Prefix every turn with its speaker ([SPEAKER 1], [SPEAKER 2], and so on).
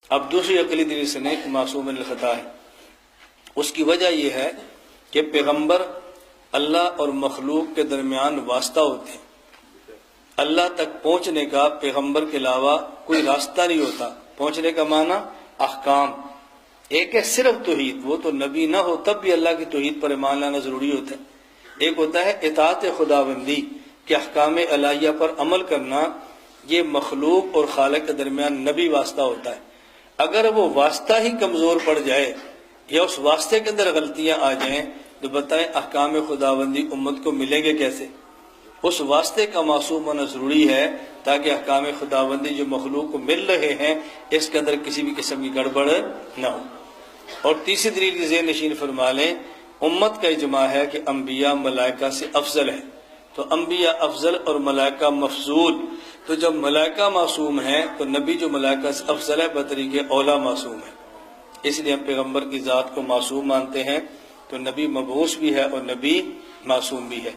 [SPEAKER 1] اب دوسری عقلی دلیل سے نیک معصوم من الخطا ہے، اس کی وجہ یہ ہے کہ پیغمبر اللہ اور مخلوق کے درمیان واسطہ ہوتے ہیں۔ اللہ تک پہنچنے کا پیغمبر کے علاوہ کوئی راستہ نہیں ہوتا۔ پہنچنے کا معنی احکام، ایک ہے صرف توحید، وہ تو نبی نہ ہو تب بھی اللہ کی توحید پر ایمان لانا ضروری ہوتا ہے۔ ایک ہوتا ہے اطاعت خداوندی کہ احکام الہیہ پر عمل کرنا، یہ مخلوق اور خالق کے درمیان نبی واسطہ ہوتا ہے۔ اگر وہ واسطہ ہی کمزور پڑ جائے یا اس واسطے کے اندر غلطیاں آ جائیں تو بتائیں احکام خداوندی امت کو ملیں گے کیسے؟ اس واسطے کا معصوم ہونا ضروری ہے تاکہ احکام خداوندی جو مخلوق کو مل رہے ہیں اس کے اندر کسی بھی قسم کی گڑبڑ نہ ہو۔ اور تیسری دلیل کی ذہن نشین فرما لیں، امت کا اجماع ہے کہ انبیاء ملائکہ سے افضل ہے، تو انبیاء افضل اور ملائکہ مفضول، تو جب ملائکہ معصوم ہیں تو نبی جو ملائکہ سے افضل ہے بطریق اولا معصوم ہے۔ اس لیے ہم پیغمبر کی ذات کو معصوم مانتے ہیں، تو نبی مبعوث بھی ہے اور نبی معصوم بھی ہے۔